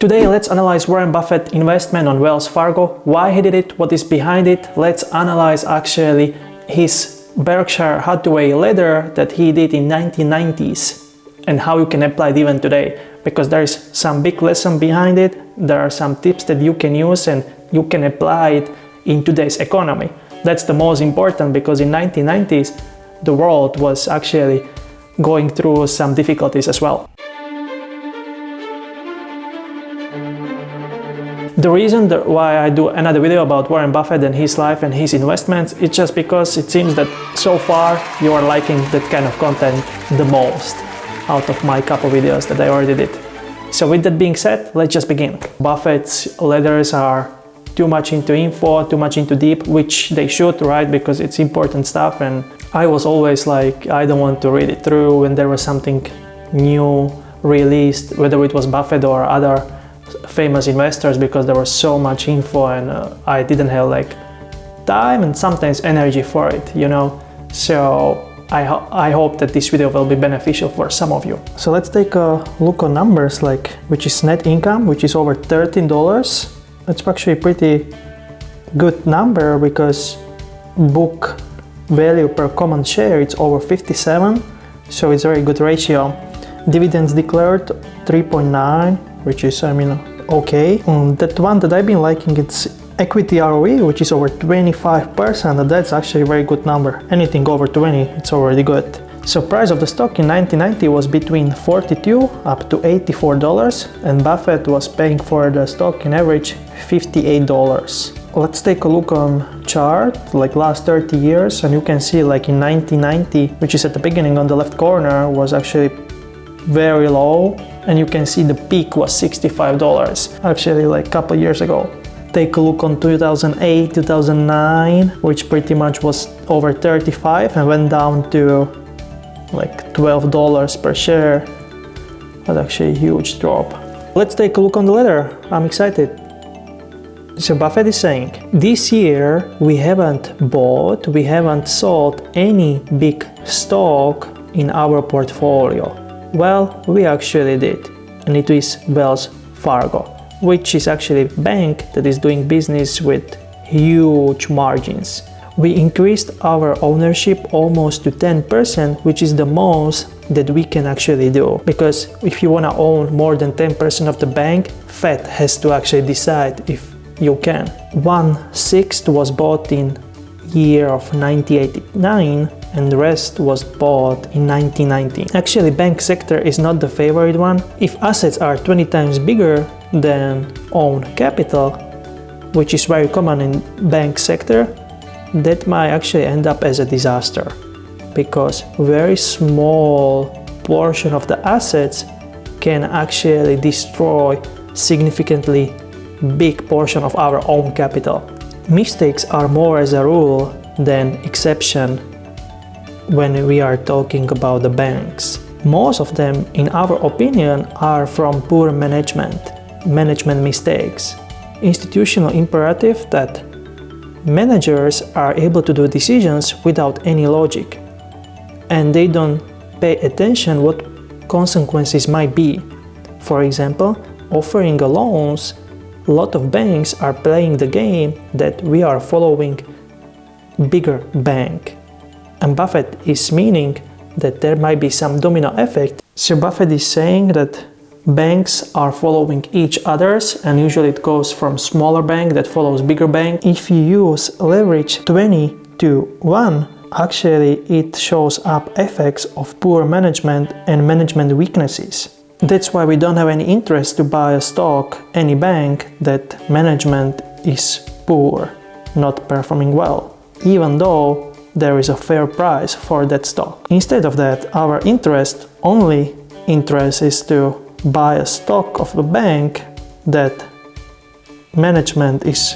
Today let's analyze Warren Buffett investment on Wells Fargo, why he did it, what is behind it. Let's analyze actually his Berkshire Hathaway ladder that he did in 1990s and how you can apply it even today, because there is some big lesson behind it. There are some tips that you can use and you can apply it in today's economy. That's the most important, because in 1990s the world was actually going through some difficulties as well. The reason why I do another video about Warren Buffett and his life and his investments is just because it seems that so far you are liking that kind of content the most out of my couple videos that I already did. So with that being said, let's just begin. Buffett's letters are too much into info, too much into deep, which they should, right? Because it's important stuff, and I was always like, I don't want to read it through when there was something new released, whether it was Buffett or other famous investors, because there was so much info and I didn't have like time and sometimes energy for it, you know. So I hope that this video will be beneficial for some of you. So let's take a look on numbers, like which is net income, which is over $13. That's actually a pretty good number, because book value per common share, it's over 57, so it's a very good ratio. Dividends declared 3.9, which is, okay. That one that I've been liking, it's equity ROE, which is over 25%, and that's actually a very good number. Anything over 20, it's already good. So price of the stock in 1990 was between $42 up to $84, and Buffett was paying for the stock in average $58. Let's take a look on chart, like last 30 years, and you can see like in 1990, which is at the beginning on the left corner, was actually very low, and you can see the peak was $65, actually like a couple years ago. Take a look on 2008, 2009, which pretty much was over 35 and went down to like $12 per share. That's actually a huge drop. Let's take a look on the ladder. I'm excited. So Buffett is saying, this year we haven't sold any big stock in our portfolio. Well, we actually did, and it is Wells Fargo, which is actually a bank that is doing business with huge margins. We increased our ownership almost to 10%, which is the most that we can actually do. Because if you want to own more than 10% of the bank, Fed has to actually decide if you can. 1/6 was bought in year of 1989, and the rest was bought in 1990. Actually, bank sector is not the favorite one. If assets are 20 times bigger than own capital, which is very common in bank sector, that might actually end up as a disaster, because very small portion of the assets can actually destroy significantly big portion of our own capital. Mistakes are more as a rule than exception when we are talking about the banks. Most of them, in our opinion, are from poor management mistakes. Institutional imperative that managers are able to do decisions without any logic, and they don't pay attention what consequences might be. For example, offering loans, a lot of banks are playing the game that we are following bigger bank. And Buffett is meaning that there might be some domino effect. So Buffett is saying that banks are following each others, and usually it goes from smaller bank that follows bigger bank. If you use leverage 20:1, actually it shows up effects of poor management and management weaknesses. That's why we don't have any interest to buy a stock, any bank that management is poor, not performing well, even though there is a fair price for that stock. Instead of that, our only interest is to buy a stock of a bank that management is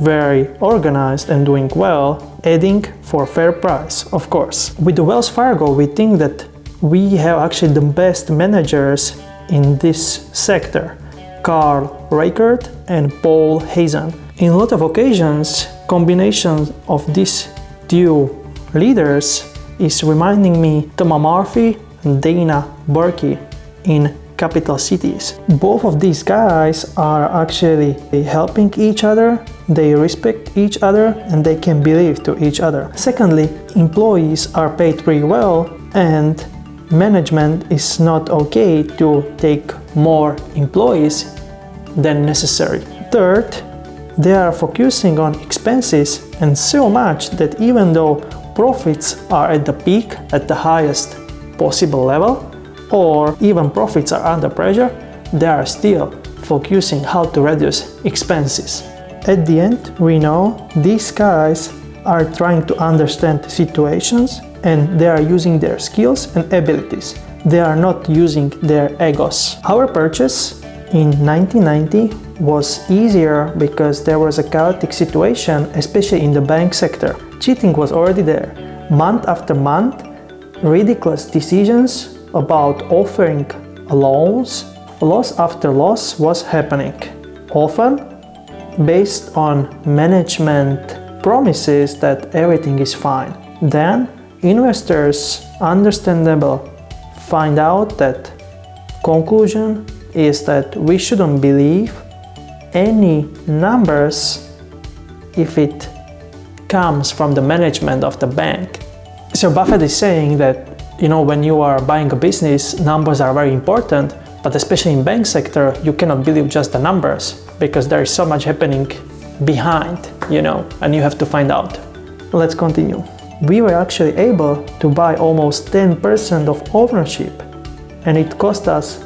very organized and doing well, adding for fair price, of course. With the Wells Fargo, we think that we have actually the best managers in this sector, Carl Reichert and Paul Hazen. In a lot of occasions, combination of these two leaders is reminding me Thomas Murphy and Dana Burke in capital cities. Both of these guys are actually helping each other, they respect each other, and they can believe to each other. Secondly, employees are paid pretty well, and management is not okay to take more employees than necessary. Third, they are focusing on expenses and so much that even though profits are at the peak, at the highest possible level, or even profits are under pressure, they are still focusing how to reduce expenses. At the end, we know these guys are trying to understand situations and they are using their skills and abilities. They are not using their egos. Our purchase in 1990 was easier because there was a chaotic situation, especially in the bank sector. Cheating was already there. Month after month, ridiculous decisions about offering loans, loss after loss was happening. Often based on management promises that everything is fine. Then investors, understandable, find out that conclusion is that we shouldn't believe any numbers if it comes from the management of the bank. So Buffett is saying that, when you are buying a business, numbers are very important, but especially in bank sector, you cannot believe just the numbers because there is so much happening behind, and you have to find out. Let's continue. We were actually able to buy almost 10% of ownership, and it cost us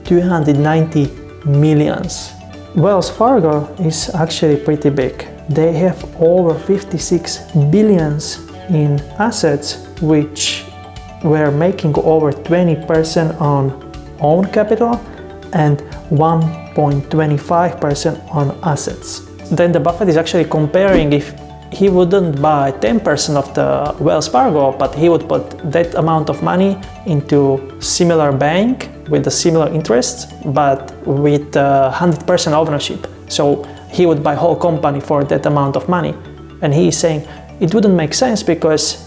290 millions. Wells Fargo is actually pretty big. They have over 56 billions in assets, which were making over 20% on own capital and 1.25% on assets. Then the Buffett is actually comparing if he wouldn't buy 10% of the Wells Fargo, but he would put that amount of money into similar bank with the similar interests, but with 100% ownership. So he would buy whole company for that amount of money. And he is saying it wouldn't make sense because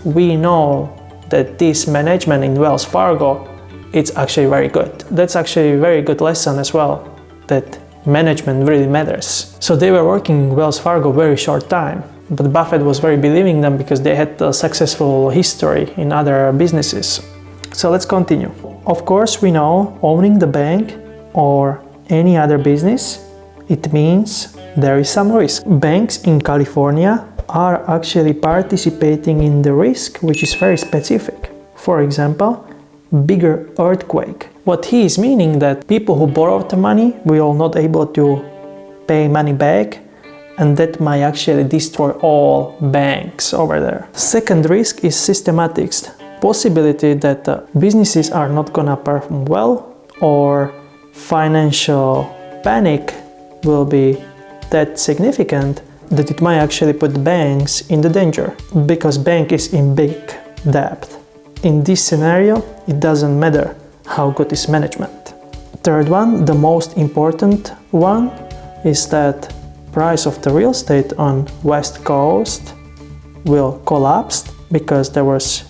we know that this management in Wells Fargo, it's actually very good. That's actually a very good lesson as well, that management really matters. So they were working in Wells Fargo very short time, but Buffett was very believing them because they had a successful history in other businesses. So let's continue. Of course, we know owning the bank or any other business, it means there is some risk. Banks in California are actually participating in the risk, which is very specific. For example, bigger earthquake. What he is meaning that people who borrowed the money will not able to pay money back, and that might actually destroy all banks over there. Second risk is systematics. Possibility that businesses are not gonna perform well, or financial panic will be that significant that it might actually put banks in the danger because bank is in big debt. In this scenario, it doesn't matter how good is management. Third one, the most important one, is that price of the real estate on West Coast will collapse because there was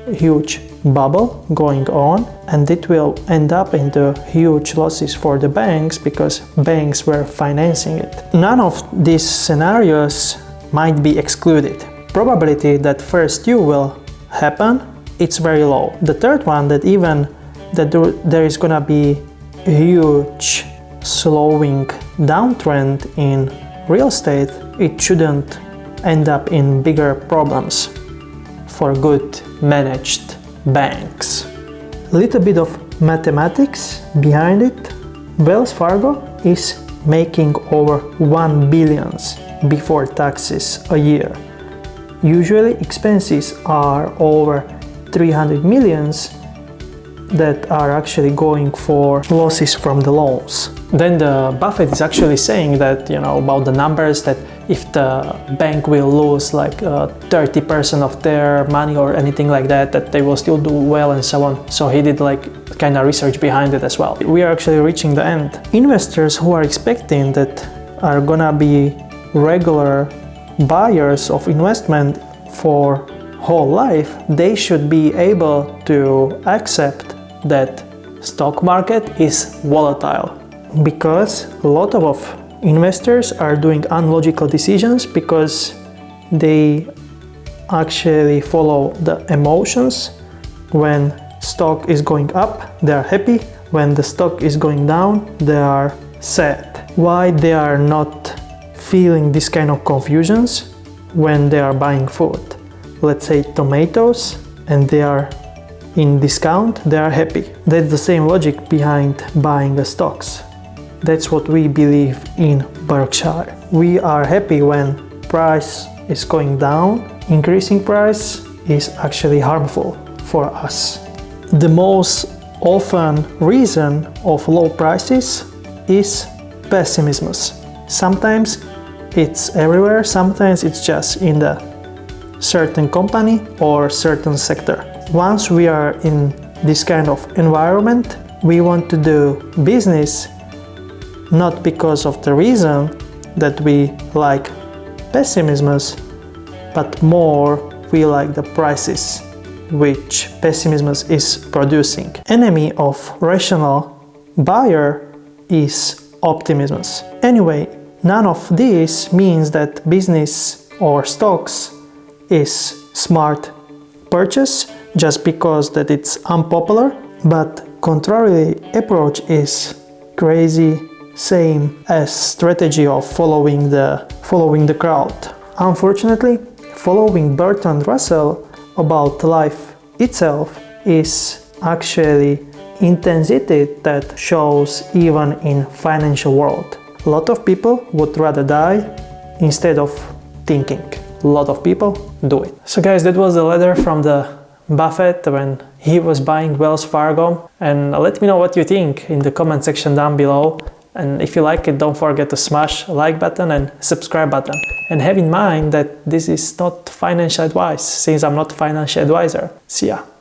a huge bubble going on, and it will end up into huge losses for the banks because banks were financing it. None of these scenarios might be excluded. Probability that first two will happen, it's very low. The third one, that even that there is gonna be a huge slowing downtrend in real estate, it shouldn't end up in bigger problems for good managed banks. Little bit of mathematics behind it. Wells Fargo is making over 1 billion before taxes a year. Usually expenses are over 300 millions that are actually going for losses from the loans. Then the Buffett is actually saying that, about the numbers, that if the bank will lose like 30% of their money or anything like that, that they will still do well and so on. So he did like kind of research behind it as well. We are actually reaching the end. Investors who are expecting that are gonna be regular buyers of investment for whole life, they should be able to accept that stock market is volatile because a lot of investors are doing unlogical decisions because they actually follow the emotions. When stock is going up, they are happy. When the stock is going down, they are sad. Why they are not feeling this kind of confusions when they are buying food? Let's say tomatoes, and they are in discount, they are happy. That's the same logic behind buying the stocks. That's what we believe in Berkshire. We are happy when price is going down. Increasing price is actually harmful for us. The most often reason of low prices is pessimism. Sometimes it's everywhere, sometimes it's just in the certain company or certain sector. Once we are in this kind of environment, we want to do business not because of the reason that we like pessimism, but more we like the prices which pessimism is producing. Enemy of rational buyer is optimism. Anyway, none of this means that business or stocks is smart purchase just because that it's unpopular, but contrary approach is crazy, same as strategy of following the crowd. Unfortunately, following Bertrand Russell about life itself is actually intensity that shows even in financial world. A lot of people would rather die instead of thinking. A lot of people do it. So guys, that was the letter from the Buffett when he was buying Wells Fargo, and let me know what you think in the comment section down below. And if you like it, don't forget to smash like button and subscribe button. And have in mind that this is not financial advice, since I'm not a financial advisor. See ya.